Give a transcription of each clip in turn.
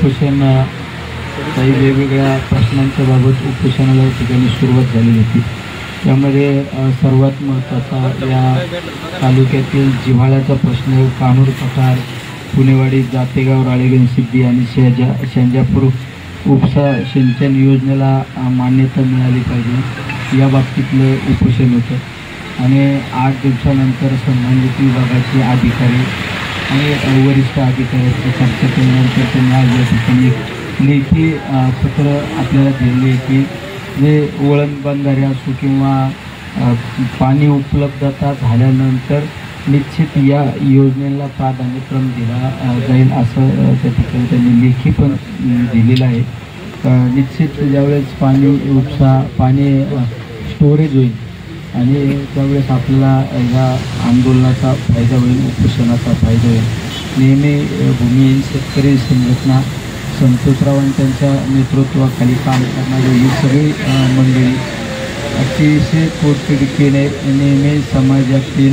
उपोषण काही वेगवेगळ्या प्रश्नांच्या बाबत उपोषणाला या ठिकाणी सुरुवात झालेली होती। त्यामध्ये सर्वात महत्त्वाचा या तालुक्यातील जिव्हाळ्याचा प्रश्न कानूर पठार पुणेवाडी जातेगाव राळेगण सिद्धी आणि शेंजापूर उपसा सिंचन योजनेला मान्यता मिळाली पाहिजे या बाबतीतलं उपोषण होतं। आणि 8 दिवसानंतर संबंधित विभागाचे अधिकारी आणि वरिष्ठ अधिकाऱ्यांची चर्चा केल्यानंतर त्यांनी आज या ठिकाणी लेखी पत्र आपल्याला दिले की जे वळण बंधारे असो किंवा पाणी उपलब्धता झाल्यानंतर निश्चित या योजनेला प्राधान्यक्रम दिला जाईल असं त्या ठिकाणी त्यांनी लेखी पण दिलेलं आहे। निश्चित ज्यावेळेस पाणी स्टोरेज होईल आणि त्यावेळेस आपल्याला ह्या आंदोलनाचा फायदा होईल, उपोषणाचा फायदा होईल। नेहमी भूमिहीन शेतकरी संघटना संतोषरावांच्या नेतृत्वाखाली काम करणारी ही सगळी मंडळी अतिशय पोटतिडकीने नेहमी समाजातील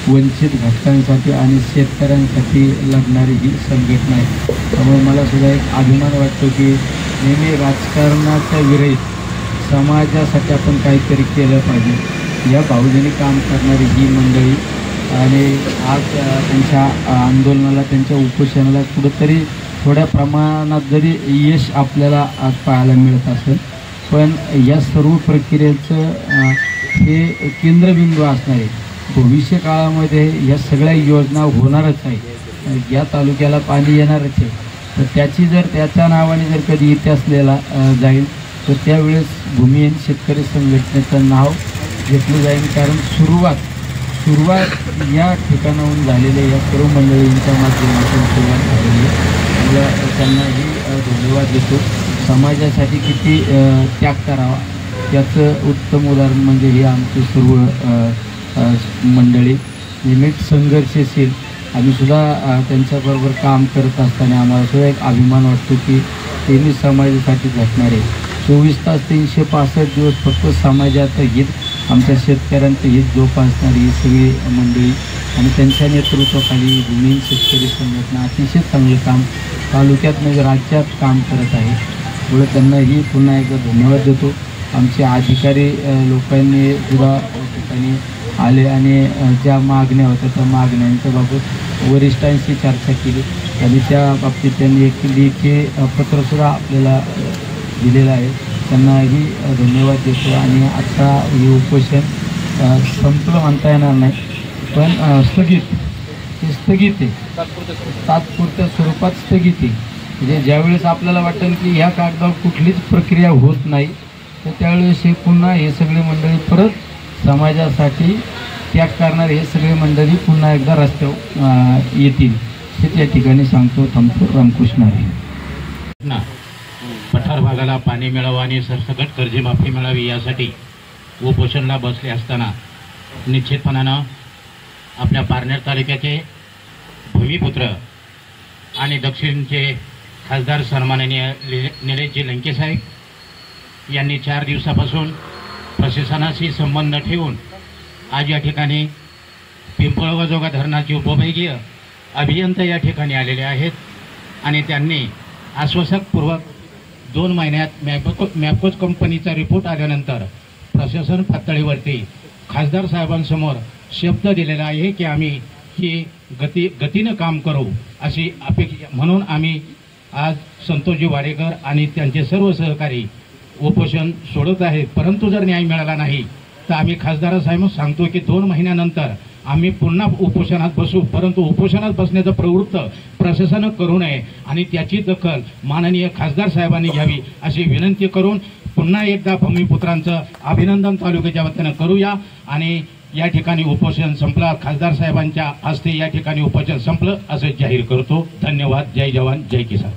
वंचित घटकांसाठी आणि शेतकऱ्यांसाठी लढणारी ही संघटना आहे। त्यामुळे मला सुद्धा एक अभिमान वाटतो की नेहमी राजकारणाच्या विरहित समाजासाठी आपण काहीतरी केलं पाहिजे या भावनेने काम करणारी ही मंडळी आणि आज त्यांच्या आंदोलनाला त्यांच्या उपोषणाला कुठंतरी थोड्या प्रमाणात जरी यश आपल्याला आज पाहायला मिळत असेल पण या सर्व प्रक्रियेचं हे केंद्रबिंदू असणार आहे। भविष्य काळामध्ये या सगळ्या योजना होणारच आहे, या तालुक्याला पाणी येणारच आहे, तर त्याची जर त्याच्या नावाने जर कधी इतिहास लिहिला जाईल तर त्यावेळेस भूमिहीन शेतकरी संघटनेचं नाव घेतलं जाईल। कारण सुरुवात या ठिकाणाहून झालेल्या या सर्व मंडळींच्या माध्यमातून सुरुवात झालेली आहे। मला त्यांनाही धन्यवाद देतो। समाजासाठी किती त्याग करावा याचं उत्तम उदाहरण म्हणजे हे आमचे सर्व मंडळी नेहमीच संघर्षशील। आम्ही सुद्धा त्यांच्याबरोबर काम करत असताना आम्हाला सुद्धा एक अभिमान वाटतो की त्यांनी समाजासाठी झटणारे 24 तास 365 दिवस फक्त समाजाचं हित, आमच्या शेतकऱ्यांचं हित जोपासणारी ही सगळी मंडळी आणि त्यांच्या नेतृत्वाखाली भूमिहीन शेतकरी संघटना अतिशय चांगलं काम तालुक्यात म्हणजे राज्यात काम करत आहे। पुढे त्यांनाही पुन्हा एकदा धन्यवाद देतो। आमचे अधिकारी लोकांनी सुद्धा ठिकाणी आले आणि ज्या मागण्या होत्या त्या मागण्यांच्या बाबत वरिष्ठांशी चर्चा केली आणि त्या बाबतीत त्यांनी एक लेखी पत्रसुद्धा आपल्याला दिलेलं आहे। त्यांनाही धन्यवाद देतो। आणि आता हे उपोषण संपलं म्हणता येणार नाही पण स्थगित आहे, तात्पुरत्या स्वरूपात स्थगित आहे। म्हणजे ज्यावेळेस आपल्याला वाटेल की ह्या कागदावर कुठलीच प्रक्रिया होत नाही तर त्यावेळेस हे पुन्हा हे सगळे मंडळी परत समाजासाठी त्याग करणारे हे सगळे मंडळी पुन्हा एकदा रस्त्यावर येतील हे त्या ठिकाणी सांगतो। थांबतो। रामकृष्ण हरी। पठार भागाला पाणी मिळावं आणि सरसकट कर्जमाफी मिळावी यासाठी उपोषणला बसले असताना निश्चितपणानं आपल्या पारनेर तालुक्याचे भूमिपुत्र आणि दक्षिणचे खासदार सन्माननीय निलेशजी लंके साहेब यांनी 4 दिवसापासून प्रशासनाशी संबंध ठेवून आज या ठिकाणी पिंपळगाव धरणाचे उपविभागीय अभियंता या ठिकाणी आलेले आहेत आणि त्यांनी आश्वासकपूर्वक 2 महिन्यात मॅपकोच कंपनीचा रिपोर्ट आल्यानंतर प्रशासन पातळीवरती खासदार साहेबांसमोर शब्द दिलेला आहे की आम्ही ही गतीनं काम करू अशी अपेक्षा म्हणून आम्ही आज संतोषजी वाडेकर आणि त्यांचे सर्व सहकारी उपोषण सोडत आहेत। परंतु जर न्याय मिळाला नाही तर आम्ही खासदार साहेब सांगतो की 2 महिन्यानंतर आम्ही पुन्हा उपोषणात बसू, परंतु उपोषणात बसण्याचं प्रवृत्त प्रशासनानं करू नये आणि त्याची दखल माननीय खासदार साहेबांनी घ्यावी अशी विनंती करून पुन्हा एकदा भूमिपुत्रांचं अभिनंदन तालुक्याच्या वतीनं करूया। आणि या ठिकाणी उपोषण संपलं, खासदार साहेबांच्या हस्ते या ठिकाणी उपोषण संपलं असं जाहीर करतो। धन्यवाद। जय जवान जय किसान।